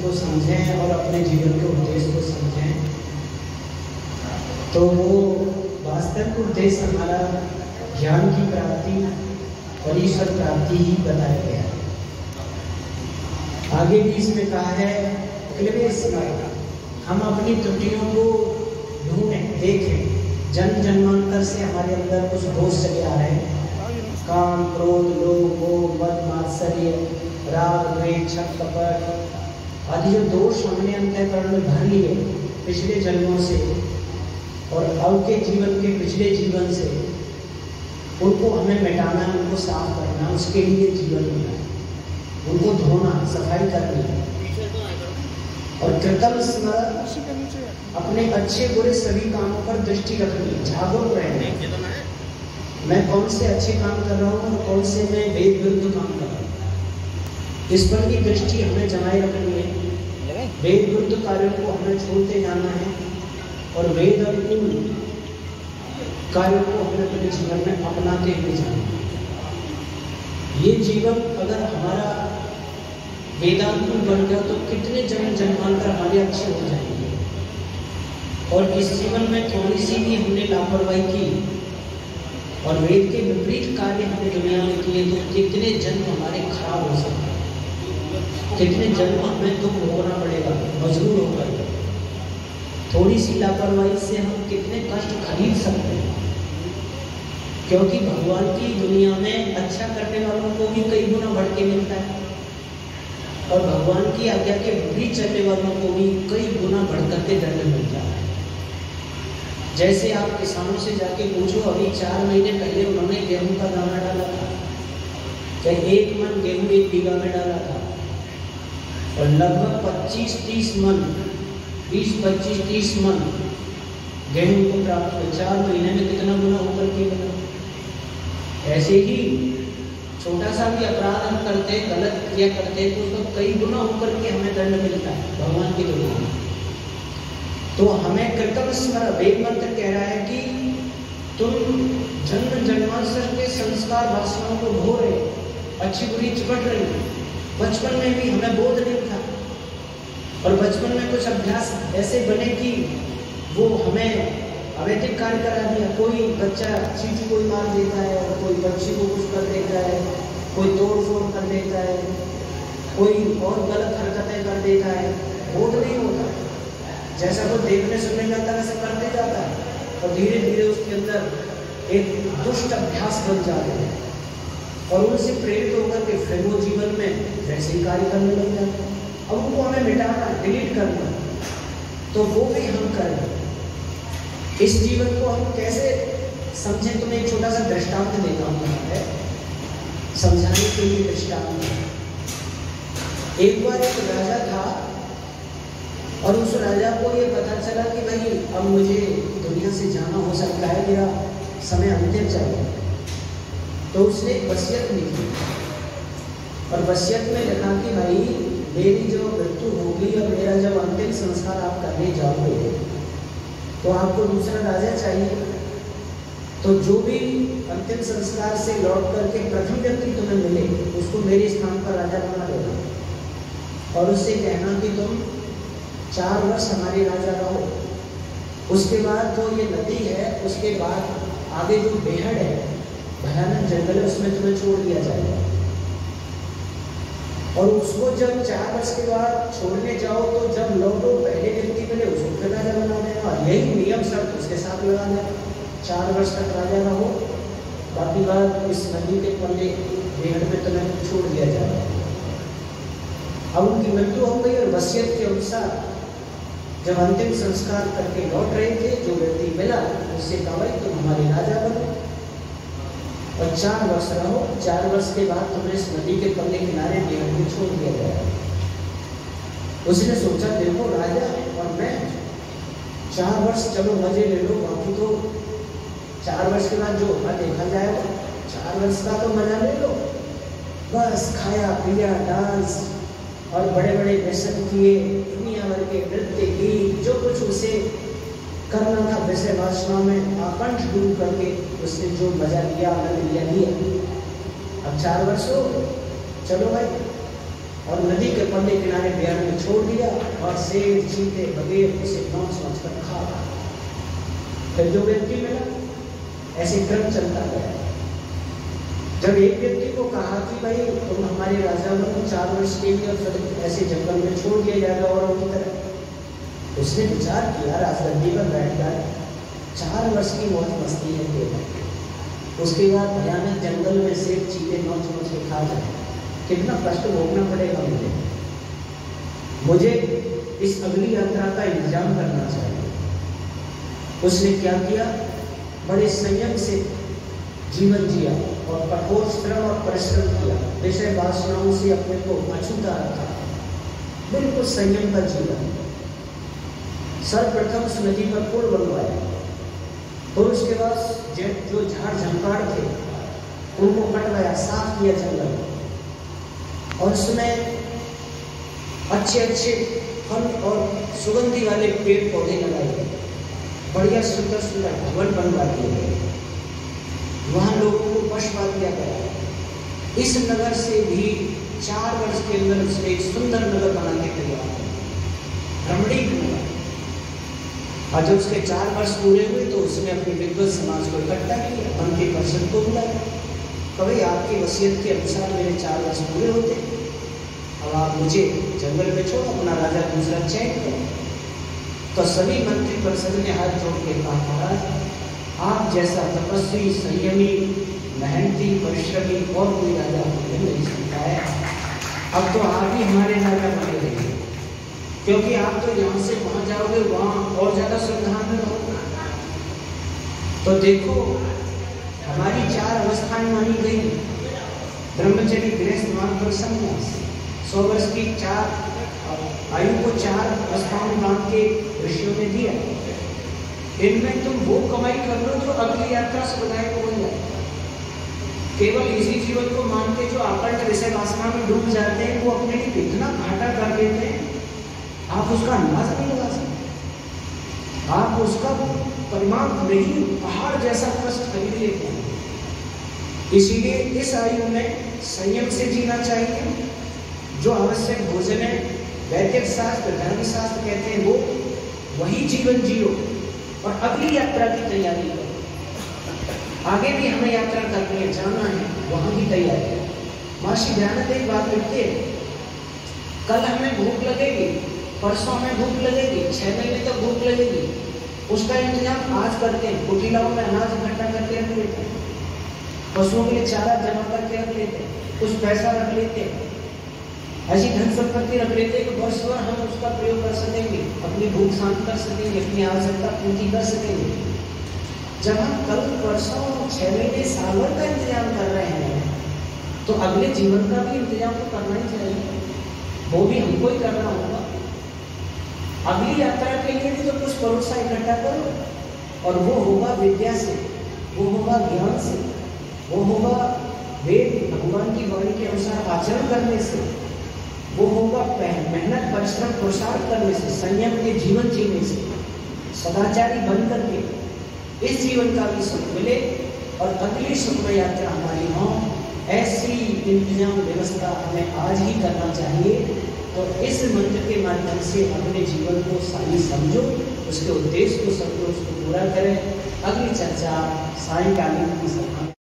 को समझें और अपने जीवन के उद्देश्य को समझें, तो वो वास्तविक उद्देश्य हमारा ज्ञान की प्राप्ति और ईश्वर प्राप्ति ही बताया गया है। आगे भी इसमें कहा है हम अपनी त्रुटियों को ढूंढें, देखें। जन्म जन्मांतर से हमारे अंदर कुछ दोष चले आ रहे हैं, काम, क्रोध, लोभ, मोह, मद, मात्सर्य, राग, द्वेष, छल, कपट आदि जो दोष हमने अंतःकरण में भर लिए पिछले जन्मों से और अब के जीवन के पिछले जीवन से, उनको हमें मिटाना, उनको साफ करना, उसके लिए जीवन मिला, उनको धोना, सफाई करनी और कृतज्ञ स्मरण अपने अच्छे बुरे सभी कामों पर दृष्टि रखनी, जागरूक रहना। मैं कौन से अच्छे काम कर रहा हूँ और कौन से मैं वेद विरुद्ध काम कर रहा हूँ, इस पर भी दृष्टि हमें जमाए रखनी है। वेद विरुद्ध कार्यों को हमें छोड़ते जाना है और वेद अनुकूल कार्यों को हमें अपने जीवन में अपनाते हुए जाना है। ये जीवन अगर हमारा वेदांतुल बन गया तो कितने जन्म जन्मांतर हमारे अच्छे हो जाएंगे। और इस जीवन में थोड़ी सी भी हमने लापरवाही की और वेद के विपरीत कार्य हमने दुनिया में किए तो कितने जन्म हमारे खराब हो सकते हैं, कितने जन्म हमें दुख भोगना पड़ेगा मजबूर होकर। थोड़ी सी लापरवाही से हम कितने कष्ट खरीद सकते हैं, क्योंकि भगवान की दुनिया में अच्छा करने वालों को भी कई गुना बढ़ के मिलता है और भगवान की आज्ञा के विपरीत चलने वालों को भी कई गुना बढ़ करके दंड मिलता है। जैसे आप किसानों से जाके पूछो, अभी 4 महीने पहले उन्होंने गेहूं का दाना डाला था, क्या 1 मन गेहूं 1 बीघा में डाला था और लगभग 25-30 मन 20-25-30 मन गेहूं को प्राप्त हुआ। 4 महीने में कितना गुना होकर के बना। ऐसे ही छोटा सा भी अपराध हम करते, गलत क्रिया करते तो उसको कई गुना होकर के हमें दंड मिलता है भगवान की दुनिया में। तो हमें कृतज्ञ स्मरण, वेद मंत्र कह रहा है कि तुम जन्म जन्मांतर के संस्कार वासनाओं को ढो रहे, अच्छी बुरी चिपट रही। बचपन में भी हमें बोध नहीं था और बचपन में कुछ अभ्यास ऐसे बने कि वो हमें अवैधिक कार्य करा दिया। कोई बच्चा चींटी कोई मार देता है और कोई पक्षी को कुछ कर देता है, कोई तोड़ फोड़ कर देता है, कोई और गलत हरकतें कर देता है। बोध नहीं होता, जैसा वो देखने सुनने जाता है वैसा करते जाता है और धीरे धीरे उसके अंदर एक दुष्ट अभ्यास बन जाते हैं और उनसे प्रेरित होकर के फिर वो जीवन में वैसे ही कार्य करने लग जाते हैं। अब उनको हमें मिटाना, डिलीट करना, तो वो भी हम करें। इस जीवन को हम कैसे समझें, तुम्हें एक छोटा सा दृष्टांत देता हूँ है समझाने के लिए। दृष्टांत, एक बार एक राजा था और उस राजा को ये पता चला कि भाई अब मुझे दुनिया से जाना हो सकता है, मेरा समय अंतिम चाहिए। तो उसने एक वसीयत लिखी और वसीयत में लिखा कि भाई मेरी जो मृत्यु होगी और मेरा जब अंतिम संस्कार आप करने जाओगे तो आपको दूसरा राजा चाहिए। तो जो भी अंतिम संस्कार से लौट करके प्रथम व्यक्ति तुम्हें मिले उसको मेरे स्थान पर राजा बना देना और उससे कहना कि तुम 4 वर्ष हमारे राजा रहो। उसके बाद जो ये नदी है, उसके बाद आगे जो बेहद है, भयानक जंगल है, उसमें तुम्हें छोड़ दिया जाएगा। और उसको जब 4 वर्ष के बाद छोड़ने जाओ तो जब लौटो पहले व्यक्ति मिले उसको फिर राजा बना देना। और यही नियम शर्त उसके साथ लगा देना, 4 वर्ष तक राजा रहो, बाकी बात इस नदी के पल्ले बेहद में तुम्हें छोड़ दिया जाएगा। अब उनकी मृत्यु हो गई और वसीयत के अनुसार जब अंतिम संस्कार करके लौट रहे थे, जो व्यक्ति मिला उससे कहा भाई तुम हमारे राजा बनो और 4 वर्ष रहो, 4 वर्ष के बाद तुम्हें इस नदी के पल्ले किनारे बेहद में छोड़ दिया जाएगा। उसने सोचा देखो राजा और मैं 4 वर्ष चलो मजे ले लो, बाकी तो 4 वर्ष के बाद जो होगा देखा जाएगा। 4 वर्ष का तो मजा ले लो, बस खाया पिया डांस और बड़े बड़े व्यसन किए, दुनिया भर के नृत्य गीत जो कुछ उसे करना था वैसे वासना में आकंठ डूब करके उसने जो मजा लिया आनंद लिया। अब 4 वर्ष हो, चलो भाई और नदी के पल्ले किनारे बिहार में छोड़ दिया और शेर चीते बगैर उसे नौच नौच कर खा रहा। फिर जो व्यक्ति मिला, ऐसे क्रम चलता गया। जब एक व्यक्ति को कहा कि भाई तुम हमारे राजा बनो 4 वर्ष के लिए और फिर ऐसे जंगल में छोड़ दिया जाएगा औरों की तरह, उसने विचार किया, राजगद्दी पर बैठ कर 4 वर्ष की मौज मस्ती है केवल, उसके बाद भयानक जंगल में शेर चीते नौच नौच के खा जाए, कितना कष्ट भोगना पड़ेगा मुझे इस अगली यात्रा का इंतजाम करना चाहिए। उसने क्या किया, बड़े संयम से जीवन जिया और कठोर श्रम और परिश्रम किया, विषय वासनाओं से अपने को अछूता रखा, बिल्कुल संयम का जीवन। सर्वप्रथम उस नदी पर पुल बनवाया और उसके बाद जो झाड़ झंकार थे उनको कटवाया, साफ किया जंगल, और उसमें अच्छे अच्छे फल और सुगंधी वाले पेड़ पौधे लगाए गए, बढ़िया सुंदर सुंदर भवन बनवा दिए गए, वहां लोगों को बसवा दिया गया। इस नगर से भी 4 वर्ष के अंदर उसने एक सुंदर नगर बना के तैयार किया, रमणीक नगर। और जब उसके 4 वर्ष पूरे हुए तो उसने अपने विद्वत समाज को इकट्ठा किया, मंत्री परिषद को बुलाया, कभी आपकी वसीयत के अनुसार मेरे 4 वर्ष पूरे होते, अब आप मुझे जंगल में छोड़ो, अपना राजा दूसरा चयन करो। तो सभी मंत्री परिषद ने हाथ जोड़ के कहा, महाराज आप जैसा तपस्वी, संयमी, मेहनती, परिश्रमी और कोई राजा मुझे नहीं सकता है। अब तो आप ही हमारे राजा बने रहेंगे, क्योंकि आप तो यहाँ से वहाँ जाओगे, वहाँ और ज़्यादा सुविधा में रहोगे। तो देखो हमारी 4 अवस्थाएं मानी गई, ब्रह्मचर्य, गृहस्थ, वानप्रस्थ, संन्यास। 100 वर्ष की 4 आयु को 4 अवस्थाओं में बांध के ऋषियों ने दिया। इनमें तुम वो कमाई कर लो जो अगली यात्रा सुखदायक हो जाए। केवल इसी जीवन को मान के जो आकर्षक विषय वासना में डूब जाते हैं, वो अपने लिए इतना घाटा कर देते हैं, आप उसका अंदाज नहीं लगा सकते। आप उसका परिमाण नहीं, पहाड़ जैसा कष्ट खरीद लेते हैं। इसीलिए इस आयु में संयम से जीना चाहिए। जो आवश्यक भोजन है, वैदिक शास्त्र, धर्मशास्त्र कहते हैं, वो वही जीवन जियो और अगली यात्रा की तैयारी करो। आगे भी हमें यात्रा करनी है, जाना है, वहां की तैयारी। महर्षि दयानंद एक बात लिखते हैं, कल हमें भूख लगेगी, परसों हमें भूख लगेगी, 6 महीने तक भूख लगेगी, उसका इंतजाम आज करते हैं। कुटिलाओं में अनाज इकट्ठा करके रख लेते हैं, पशुओं के लिए चारा जमा करके रख लेते हैं, कुछ पैसा रख लेते हैं, ऐसी धन संपत्ति रख लेते हैं कि वर्ष भर हम उसका प्रयोग कर सकेंगे, अपनी भूख शांत कर सकेंगे, अपनी आवश्यकता पूर्ति कर सकेंगे। जब हम कल परसों 6 महीने साल भर का इंतजाम कर रहे हैं, तो अगले जीवन का भी इंतजाम तो करना ही चाहिए, वो भी हमको ही करना होगा। अगली यात्रा के लिए भी तो कुछ भरोसा इकट्ठा करो, और वो होगा विद्या से, वो होगा ज्ञान से, वो होगा वेद भगवान की वाणी के अनुसार आचरण करने से, वो होगा मेहनत, परिश्रम, पुरुषार्थ करने से, संयम के जीवन जीने से, सदाचारी बन करके इस जीवन का भी सुख मिले और अगली सुखमय यात्रा हमारी हो। ऐसी इंतजाम व्यवस्था हमें आज ही करना चाहिए। तो इस मंत्र के माध्यम से अपने जीवन को सही समझो, उसके उद्देश्य को समझो, उसको पूरा करें। अगली चर्चा सायंकालीन की सभा